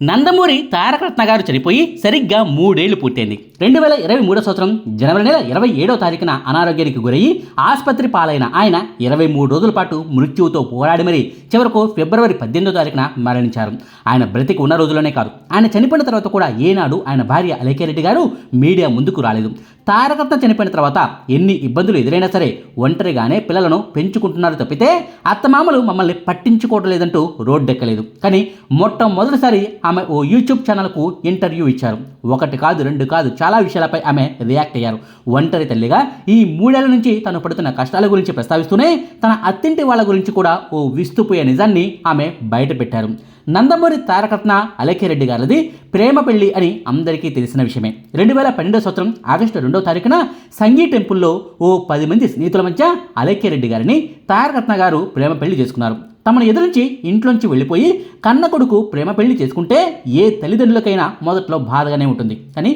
నందమూరి తారకరత్న గారు చనిపోయి సరిగ్గా 3 ఏళ్లు పూర్తయింది. 2023 సంవత్సరం జనవరి నెల 27వ తారీఖున అనారోగ్యానికి గురయ్యి ఆసుపత్రి పాలైన ఆయన 23 రోజుల పాటు మృత్యువుతో పోరాడి మరీ చివరకు ఫిబ్రవరి 18వ తారీఖున మరణించారు. ఆయన బ్రతికి ఉన్న రోజుల్లోనే కాదు, ఆయన చనిపోయిన తర్వాత కూడా ఏనాడు ఆయన భార్య అలేఖ్యారెడ్డి గారు మీడియా ముందుకు రాలేదు. తారకరత్న చనిపోయిన తర్వాత ఎన్ని ఇబ్బందులు ఎదురైనా సరే ఒంటరిగానే పిల్లలను పెంచుకుంటున్నారు తప్పితే అత్తమామలు మమ్మల్ని పట్టించుకోవడం లేదంటూ రోడ్డెక్కలేదు. కానీ మొట్టమొదటిసారి ఆమె ఓ యూట్యూబ్ ఛానల్కు ఇంటర్వ్యూ ఇచ్చారు. 1 కాదు 2 కాదు చాలా విషయాలపై ఆమె రియాక్ట్ అయ్యారు. ఒంటరి తల్లిగా ఈ 3 ఏళ్ల నుంచి తను పడుతున్న కష్టాల గురించి ప్రస్తావిస్తూనే తన అత్తింటి వాళ్ళ గురించి కూడా ఓ విస్తుపోయే నిజాన్ని ఆమె బయట పెట్టారు. నందమూరి తారకరత్న అలేఖ్యారెడ్డి గారిది ప్రేమ పెళ్లి అని అందరికీ తెలిసిన విషయమే. 2012 సంవత్సరం ఆగస్టు 2వ తారీఖున సంగీ టెంపుల్లో ఓ 10 మంది స్నేహితుల మధ్య అలేఖ్యారెడ్డి గారిని తారకరత్న గారు ప్రేమ పెళ్లి చేసుకున్నారు. తమను ఎదురించి ఇంట్లోంచి వెళ్ళిపోయి కన్న కొడుకు ప్రేమ పెళ్లి చేసుకుంటే ఏ తల్లిదండ్రులకైనా మొదట్లో బాధగానే ఉంటుంది. కానీ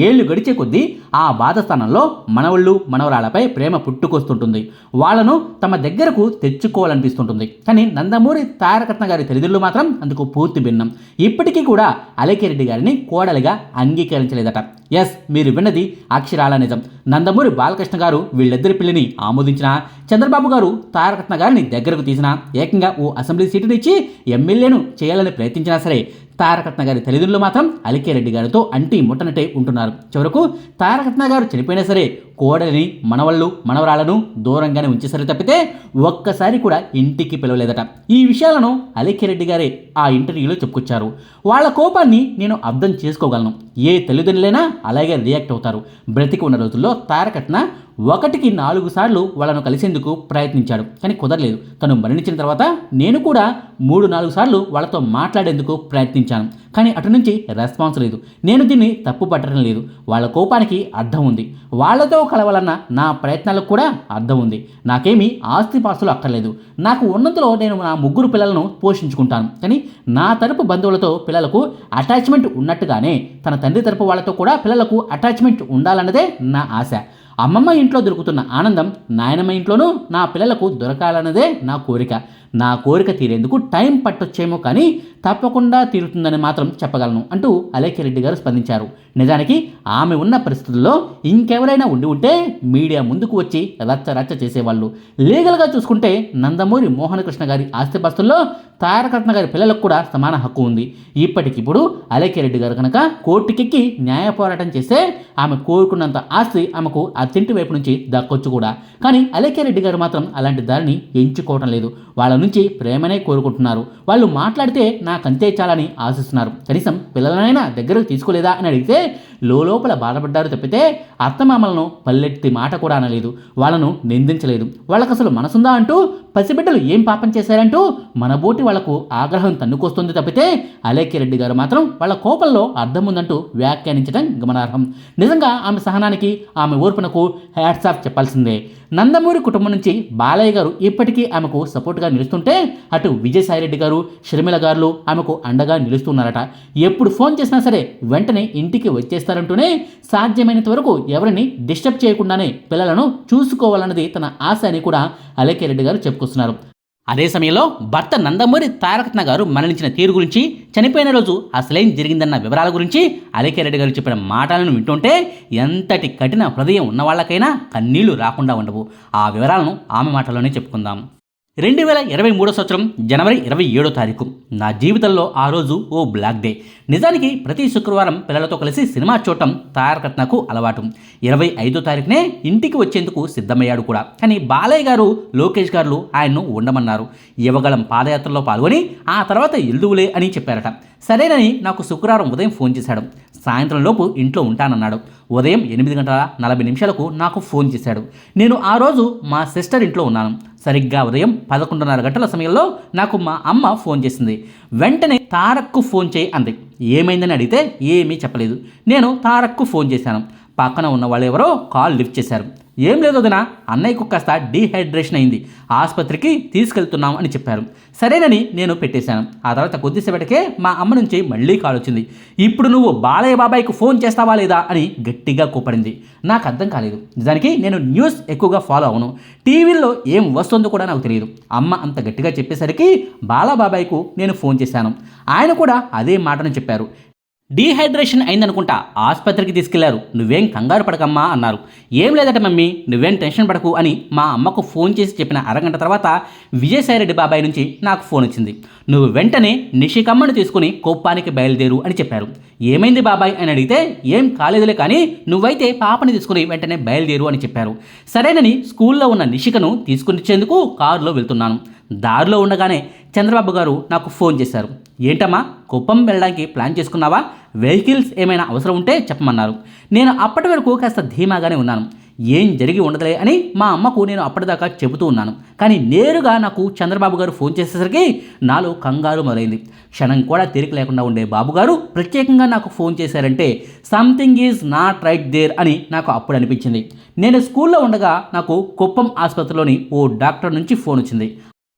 ఏళ్లు గడిచే కొద్దీ ఆ బాధ స్థానంలో మనవళ్ళు మనవరాలపై ప్రేమ పుట్టుకొస్తుంటుంది. వాళ్లను తమ దగ్గరకు తెచ్చుకోవాలనిపిస్తుంటుంది. కానీ నందమూరి తారకరత్న గారి తల్లిదండ్రులు మాత్రం అందుకు పూర్తి భిన్నం. ఇప్పటికీ కూడా అలేఖ్యారెడ్డి గారిని కోడలిగా అంగీకరించలేదట. ఎస్, మీరు విన్నది అక్షరాల నిజం. నందమూరి బాలకృష్ణ గారు వీళ్ళిద్దరి పెళ్లిని ఆమోదించిన, చంద్రబాబు గారు తారకరత్న గారిని దగ్గరకు తీసిన, ఏకంగా ఓ అసెంబ్లీ సీటును ఇచ్చి ఎమ్మెల్యేను చేయాలని ప్రయత్నించినా సరే తారకరత్న గారి తల్లిదండ్రులు మాత్రం అలేఖ్యారెడ్డి గారితో అంటి ముట్టనట్టే ఉంటున్నారు. చివరకు తారకరత్న గారు చనిపోయినా సరే కోడలిని మనవళ్ళు మనవరాలను దూరంగానే ఉంచేసరి తప్పితే ఒక్కసారి కూడా ఇంటికి పిలవలేదట. ఈ విషయాలను అలేఖ్యారెడ్డి గారే ఆ ఇంటర్వ్యూలో చెప్పుకొచ్చారు. వాళ్ళ కోపాన్ని నేను అర్థం చేసుకోగలను. ఏ తల్లిదండ్రులైనా అలాగే రియాక్ట్ అవుతారు. బ్రతికి ఉన్న రోజుల్లో తారకరత్న 1కి 4 సార్లు వాళ్ళను కలిసేందుకు ప్రయత్నించాడు. కానీ కుదరలేదు. తను మరణించిన తర్వాత నేను కూడా 3-4 సార్లు వాళ్ళతో మాట్లాడేందుకు ప్రయత్నించాను. కానీ అటు నుంచి రెస్పాన్స్ లేదు. నేను దీన్ని తప్పు పట్టడం లేదు. వాళ్ళ కోపానికి అర్థం ఉంది. వాళ్లతో కలవాలన్న నా ప్రయత్నాలకు కూడా అర్థం ఉంది. నాకేమీ ఆస్తిపాస్తులు అక్కర్లేదు. నాకు ఉన్నంతలో నేను నా 3 పిల్లలను పోషించుకుంటాను. కానీ నా తరపు బంధువులతో పిల్లలకు అటాచ్మెంట్ ఉన్నట్టుగానే తన తండ్రి తరపు వాళ్ళతో కూడా పిల్లలకు అటాచ్మెంట్ ఉండాలన్నదే నా ఆశ. అమ్మమ్మ ఇంట్లో దొరుకుతున్న ఆనందం నాయనమ్మ ఇంట్లోనూ నా పిల్లలకు దొరకాలన్నదే నా కోరిక. నా కోరిక తీరేందుకు టైం పట్టొచ్చేమో కానీ తప్పకుండా తీరుతుందని మాత్రం చెప్పగలను అంటూ అలేఖ్యారెడ్డి గారు స్పందించారు. నిజానికి ఆమె ఉన్న పరిస్థితుల్లో ఇంకెవరైనా ఉంటే మీడియా ముందుకు వచ్చి రచ్చ చేసేవాళ్ళు. లీగల్గా చూసుకుంటే నందమూరి మోహనకృష్ణ గారి ఆస్తిపాస్తుల్లో తారకరత్న గారి పిల్లలకు కూడా సమాన హక్కు ఉంది. ఇప్పటికిప్పుడు అలేఖ్యారెడ్డి గారు కనుక కోర్టుకెక్కి న్యాయ పోరాటం చేస్తే ఆమె కోరుకున్నంత ఆస్తి ఆమెకు అత్తింటి వైపు నుంచి దక్కొచ్చు కూడా. కానీ అలేఖ్యారెడ్డి గారు మాత్రం అలాంటి దారిని ఎంచుకోవటం లేదు. వాళ్ళ నుంచి ప్రేమనే కోరుకుంటున్నారు. వాళ్ళు మాట్లాడితే నాకంతే చాలని ఆశిస్తున్నారు. కనీసం పిల్లలనైనా దగ్గరకు తీసుకోలేదా అని అడిగితే లోపల బాధపడ్డారు తప్పితే అత్తమామలను పల్లెత్తి మాట కూడా అనలేదు. వాళ్ళను నిందించలేదు. వాళ్ళకు అసలు మనసుందా అంటూ, పసిబిడ్డలు ఏం పాపం చేశారంటూ మనబోటి వాళ్లకు ఆగ్రహం తన్నుకొస్తుంది తప్పితే అలేఖ్యారెడ్డి గారు మాత్రం వాళ్ళ కోపంలో అర్థం ఉందంటూ వ్యాఖ్యానించడం గమనార్హం. నిజంగా ఆమె సహనానికి, ఆమె ఓర్పునకు హ్యాట్స్ ఆఫ్ చెప్పాల్సిందే. నందమూరి కుటుంబం నుంచి బాలయ్య గారు ఇప్పటికీ ఆమెకు సపోర్ట్గా నిలుస్తుంటే అటు విజయసాయిరెడ్డి గారు, షర్మిల గారు ఆమెకు అండగా నిలుస్తున్నారట. ఎప్పుడు ఫోన్ చేసినా సరే వెంటనే ఇంటికి వచ్చేస్తారంటూనే సాధ్యమైనంత వరకు ఎవరిని డిస్టర్బ్ చేయకుండానే పిల్లలను చూసుకోవాలన్నది తన ఆశ అని కూడా అలేఖ్యారెడ్డి గారు చెప్పుకొస్తున్నారు. అదే సమయంలో భర్త నందమూరి తారకరత్న గారు మరణించిన తీరు గురించి, చనిపోయిన రోజు అసలేం జరిగిందన్న వివరాల గురించి అలేఖ్యారెడ్డి గారు చెప్పిన మాటలను వింటుంటే ఎంతటి కఠిన హృదయం ఉన్నవాళ్లకైనా కన్నీళ్లు రాకుండా ఉండవు. ఆ వివరాలను ఆమె మాటలోనే చెప్పుకుందాం. 2023 సంవత్సరం జనవరి 27వ తారీఖు నా జీవితంలో ఆ రోజు ఓ బ్లాక్ డే. నిజానికి ప్రతి శుక్రవారం పిల్లలతో కలిసి సినిమా చూడటం తారకరత్నకు అలవాటు. 25వ తారీఖునే ఇంటికి వచ్చేందుకు సిద్ధమయ్యాడు కూడా. కానీ బాలయ్య గారు, లోకేష్ గారు ఆయన్ను ఉండమన్నారు. యువగళం పాదయాత్రలో పాల్గొని ఆ తర్వాత ఎల్దువులే అని చెప్పారట. సరేనని నాకు శుక్రవారం ఉదయం ఫోన్ చేశాడు. సాయంత్రం లోపు ఇంట్లో ఉంటానన్నాడు. ఉదయం 8:40 నాకు ఫోన్ చేశాడు. నేను ఆ రోజు మా సిస్టర్ ఇంట్లో ఉన్నాను. సరిగ్గా ఉదయం 11:30 సమయంలో నాకు మా అమ్మ ఫోన్ చేసింది. వెంటనే తారక్కు ఫోన్ చేయి అంది. ఏమైందని అడిగితే ఏమీ చెప్పలేదు. నేను తారక్కు ఫోన్ చేశాను. పక్కన ఉన్న వాళ్ళు ఎవరో కాల్ లిఫ్ట్ చేశారు. ఏం లేదు వదినా, అన్నయ్యకు కాస్త డీహైడ్రేషన్ అయింది, ఆసుపత్రికి తీసుకెళ్తున్నాం అని చెప్పారు. సరేనని నేను పెట్టేశాను. ఆ తర్వాత కొద్దిసేపటికే మా అమ్మ నుంచి మళ్ళీ కాల్ వచ్చింది. ఇప్పుడు నువ్వు బాలయ్య బాబాయ్కి ఫోన్ చేస్తావా లేదా అని గట్టిగా కోపడింది. నాకు అర్థం కాలేదు. నిజానికి నేను న్యూస్ ఎక్కువగా ఫాలో అవను, టీవీల్లో ఏం వస్తుందో కూడా నాకు తెలియదు. అమ్మ అంత గట్టిగా చెప్పేసరికి బాలబాబాయ్కు నేను ఫోన్ చేశాను. ఆయన కూడా అదే మాటను చెప్పారు. డీహైడ్రేషన్ అయిందనుకుంటా, ఆసుపత్రికి తీసుకెళ్లారు, నువ్వేం కంగారు పడకమ్మా అన్నారు. ఏం లేదట మమ్మీ, నువ్వేం టెన్షన్ పడకు అని మా అమ్మకు ఫోన్ చేసి చెప్పిన అరగంట తర్వాత విజయసాయిరెడ్డి బాబాయ్ నుంచి నాకు ఫోన్ వచ్చింది. నువ్వు వెంటనే నిషికమ్మను తీసుకుని కొప్పానికి బయలుదేరు అని చెప్పారు. ఏమైంది బాబాయ్ అని అడిగితే, ఏం కాలేదులే కానీ నువ్వైతే పాపని తీసుకుని వెంటనే బయలుదేరు అని చెప్పారు. సరేనని స్కూల్లో ఉన్న నిషికను తీసుకునిచ్చేందుకు కారులో వెళ్తున్నాను. దారిలో ఉండగానే చంద్రబాబు గారు నాకు ఫోన్ చేశారు. ఏంటమ్మా, కుప్పం వెళ్ళడానికి ప్లాన్ చేసుకున్నావా? వెహికల్స్ ఏమైనా అవసరం ఉంటే చెప్పమన్నారు. నేను అప్పటి వరకు కాస్త ధీమాగానే ఉన్నాను. ఏం జరిగి ఉండదులే అని మా అమ్మకు నేను అప్పటిదాకా చెబుతూ ఉన్నాను. కానీ నేరుగా నాకు చంద్రబాబు గారు ఫోన్ చేసేసరికి నాలో కంగారు మొదలైంది. క్షణం కూడా తీరిక లేకుండా ఉండే బాబుగారు ప్రత్యేకంగా నాకు ఫోన్ చేశారంటే something is not right there అని నాకు అప్పుడు అనిపించింది. నేను స్కూల్లో ఉండగా నాకు కుప్పం ఆసుపత్రిలోని ఓ డాక్టర్ నుంచి ఫోన్ వచ్చింది.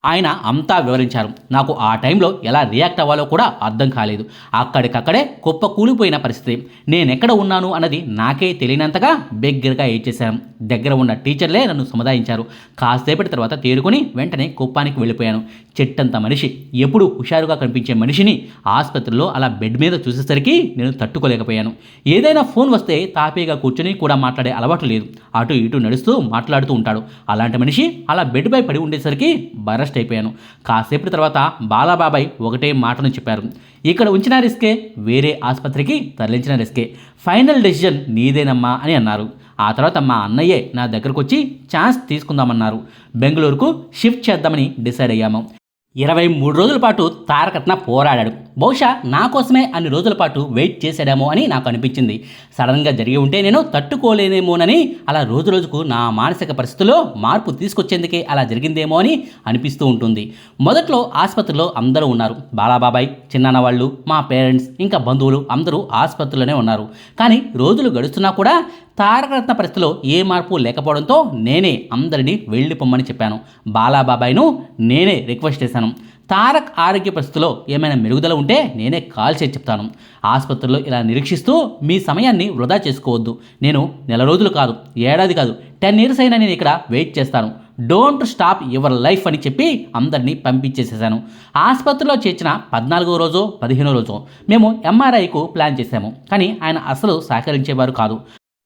ఆయన అంతా వివరించారు. నాకు ఆ టైంలో ఎలా రియాక్ట్ అవ్వాలో కూడా అర్థం కాలేదు. అక్కడికక్కడే కుప్ప కూలిపోయిన పరిస్థితి. నేనెక్కడ ఉన్నాను అన్నది నాకే తెలియనంతగా బిగ్గరగా ఏడ్చేశాను. దగ్గర ఉన్న టీచర్లే నన్ను సముదాయించారు. కాసేపటి తర్వాత తేరుకొని వెంటనే కుప్పానికి వెళ్ళిపోయాను. చెట్టంత మనిషి, ఎప్పుడు హుషారుగా కనిపించే మనిషిని ఆసుపత్రిలో అలా బెడ్ మీద చూసేసరికి నేను తట్టుకోలేకపోయాను. ఏదైనా ఫోన్ వస్తే తాపీగా కూర్చొని కూడా మాట్లాడే అలవాటు లేదు. అటు ఇటు నడుస్తూ మాట్లాడుతూ ఉంటాడు. అలాంటి మనిషి అలా బెడ్పై పడి ఉండేసరికి బరస్ట్ అయిపోయాను. కాసేపటి తర్వాత బాలాబాబాయ్ ఒకటే మాటను చెప్పారు. ఇక్కడ ఉంచిన రిస్కే, వేరే ఆసుపత్రికి తరలించిన రిస్కే, ఫైనల్ డెసిజన్ నీదేనమ్మా అని అన్నారు. ఆ తర్వాత మా అన్నయ్యే నా దగ్గరకు వచ్చి ఛాన్స్ తీసుకుందామన్నారు. బెంగళూరుకు షిఫ్ట్ చేద్దామని డిసైడ్ అయ్యాము. 23 రోజుల పాటు తారకరత్న పోరాడాడు. బహుశా నా కోసమే అన్ని రోజుల పాటు వెయిట్ చేశాడేమో అని నాకు అనిపించింది. సడన్గా జరిగి ఉంటే నేను తట్టుకోలేనేమోనని, అలా రోజు రోజుకు నా మానసిక పరిస్థితుల్లో మార్పు తీసుకొచ్చేందుకే అలా జరిగిందేమో అని అనిపిస్తూ ఉంటుంది. మొదట్లో ఆసుపత్రిలో అందరూ ఉన్నారు. బాలాబాబాయ్, చిన్నాన్న వాళ్ళు, మా పేరెంట్స్, ఇంకా బంధువులు అందరూ ఆసుపత్రిలోనే ఉన్నారు. కానీ రోజులు గడుస్తున్నా కూడా తారకరత్న పరిస్థితిలో ఏ మార్పు లేకపోవడంతో నేనే అందరినీ వెళ్ళిపోమ్మని చెప్పాను. బాలాబాబాయ్ను నేనే రిక్వెస్ట్ చేశాను. తారక్ ఆరోగ్య పరిస్థితిలో ఏమైనా మెరుగుదల ఉంటే నేనే కాల్ చేసి చెప్తాను. ఆసుపత్రిలో ఇలా నిరీక్షిస్తూ మీ సమయాన్ని వృధా చేసుకోవద్దు. నేను నెల రోజులు కాదు, ఏడాది కాదు, 10 years అయినా నేను ఇక్కడ వెయిట్ చేస్తాను. డోంట్ స్టాప్ యువర్ లైఫ్ అని చెప్పి అందరినీ పంపించేసేసాను. ఆసుపత్రిలో చేర్చిన 14వ రోజో 15వ రోజో మేము ఎంఆర్ఐకు ప్లాన్ చేశాము. కానీ ఆయన అసలు సహకరించేవారు కాదు.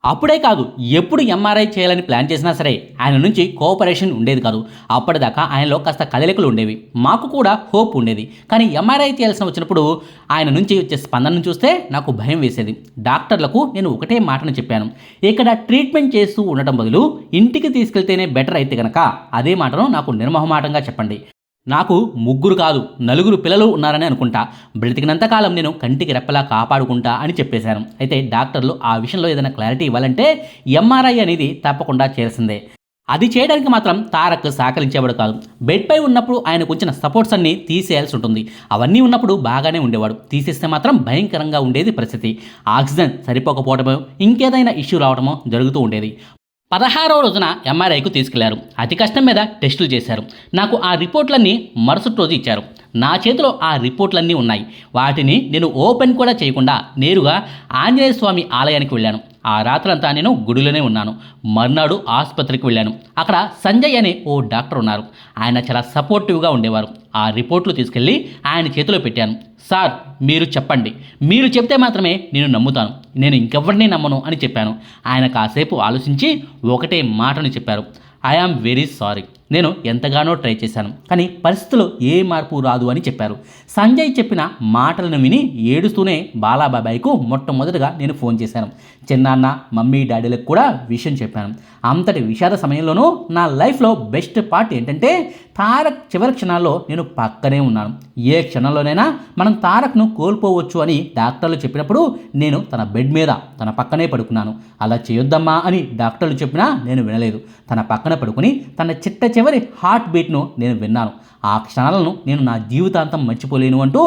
అప్పుడే కాదు, ఎప్పుడు ఎంఆర్ఐ చేయాలని ప్లాన్ చేసినా సరే ఆయన నుంచి కోఆపరేషన్ ఉండేది కాదు. అప్పటిదాకా ఆయనలో కాస్త కదలికలు ఉండేవి, మాకు కూడా హోప్ ఉండేది. కానీ ఎంఆర్ఐ చేయాల్సిన వచ్చినప్పుడు ఆయన నుంచి వచ్చే స్పందనను చూస్తే నాకు భయం వేసేది. డాక్టర్లకు నేను ఒకటే మాటను చెప్పాను, ఇక్కడ ట్రీట్మెంట్ చేస్తూ ఉండటం బదులు ఇంటికి తీసుకెళ్తేనే బెటర్ అయితే కనుక అదే మాటను నాకు నిర్మోహమాటంగా చెప్పండి. నాకు 3 కాదు 4 పిల్లలు ఉన్నారని అనుకుంటా. బ్రతికినంతకాలం నేను కంటికి రెప్పలా కాపాడుకుంటా అని చెప్పేశాను. అయితే డాక్టర్లు ఆ విషయంలో ఏదైనా క్లారిటీ ఇవ్వాలంటే ఎంఆర్ఐ అనేది తప్పకుండా చేయాల్సిందే. అది చేయడానికి మాత్రం తారక్ సహకరించేవాడు కాదు. బెడ్పై ఉన్నప్పుడు ఆయనకు వచ్చిన సపోర్ట్స్ అన్నీ తీసేయాల్సి ఉంటుంది. అవన్నీ ఉన్నప్పుడు బాగానే ఉండేవాడు, తీసేస్తే మాత్రం భయంకరంగా ఉండేది పరిస్థితి. ఆక్సిజన్ సరిపోకపోవడమో ఇంకేదైనా ఇష్యూ రావడమో జరుగుతూ ఉండేది. 16వ రోజున ఎంఆర్ఐకు తీసుకెళ్లారు. అతి కష్టం మీద టెస్టులు చేశారు. నాకు ఆ రిపోర్ట్లన్నీ మరుసటి రోజు ఇచ్చారు. నా చేతిలో ఆ రిపోర్ట్లన్నీ ఉన్నాయి. వాటిని నేను ఓపెన్ కూడా చేయకుండా నేరుగా ఆంజనేయ స్వామి ఆలయానికి వెళ్ళాను. ఆ రాత్రంతా నేను గుడిలోనే ఉన్నాను. మర్నాడు ఆసుపత్రికి వెళ్ళాను. అక్కడ సంజయ్ అనే ఓ డాక్టర్ ఉన్నారు. ఆయన చాలా సపోర్టివ్గా ఉండేవారు. ఆ రిపోర్ట్లు తీసుకెళ్ళి ఆయన చేతిలో పెట్టాను. సార్, మీరు చెప్పండి, మీరు చెప్తే మాత్రమే నేను నమ్ముతాను, నేను ఇంకెవరిని నమ్మను అని చెప్పాను. ఆయన కాసేపు ఆలోచించి ఒకటే మాటను చెప్పారు, ఐ ఆమ్ వెరీ సారీ. నేను ఎంతగానో ట్రై చేశాను, కానీ పరిస్థితుల్లో ఏ మార్పు రాదు అని చెప్పారు. సంజయ్ చెప్పిన మాటలను విని ఏడుస్తూనే బాలాబాబాయ్కు మొట్టమొదటిగా నేను ఫోన్ చేశాను. చిన్నాన్న, మమ్మీ, డాడీలకు కూడా విషయం చెప్పాను. అంతటి విషాద సమయంలోనూ నా లైఫ్లో బెస్ట్ పార్ట్ ఏంటంటే తారక్ చివరి క్షణాల్లో నేను పక్కనే ఉన్నాను. ఏ క్షణంలోనైనా మనం తారక్ను కోల్పోవచ్చు అని డాక్టర్లు చెప్పినప్పుడు నేను తన బెడ్ మీద తన పక్కనే పడుకున్నాను. అలా చేయొద్దమ్మా అని డాక్టర్లు చెప్పినా నేను వినలేదు. తన పక్కన పడుకుని తన చివరి హార్ట్ బీట్ను నేను విన్నాను. ఆ క్షణాలను నేను నా జీవితాంతం మర్చిపోలేను అంటూ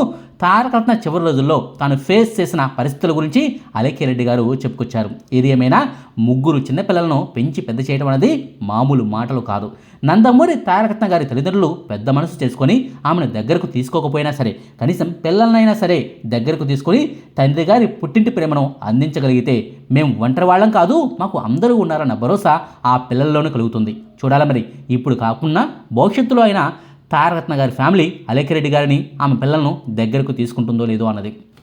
తారకరత్న చివరి రోజుల్లో తాను ఫేస్ చేసిన పరిస్థితుల గురించి అలేఖ్యరెడ్డి గారు చెప్పుకొచ్చారు. ఏది ఏమైనా ముగ్గురు చిన్నపిల్లలను పెంచి పెద్ద చేయడం అనేది మామూలు మాటలు కాదు. నందమూరి తారకరత్న గారి తల్లిదండ్రులు పెద్ద మనసు చేసుకొని ఆమెను దగ్గరకు తీసుకోకపోయినా సరే కనీసం పిల్లలనైనా సరే దగ్గరకు తీసుకొని తండ్రి గారి పుట్టింటి ప్రేమను అందించగలిగితే మేము ఒంటరి వాళ్ళం కాదు, మాకు అందరూ ఉన్నారన్న భరోసా ఆ పిల్లల్లోనే కలుగుతుంది. చూడాలి మరి ఇప్పుడు కాకుండా భవిష్యత్తులో అయినా తారకరత్న గారి ఫ్యామిలీ అలేఖ్యరెడ్డి గారిని ఆమె పిల్లలను దగ్గరకు తీసుకుంటుందో లేదో అన్నది.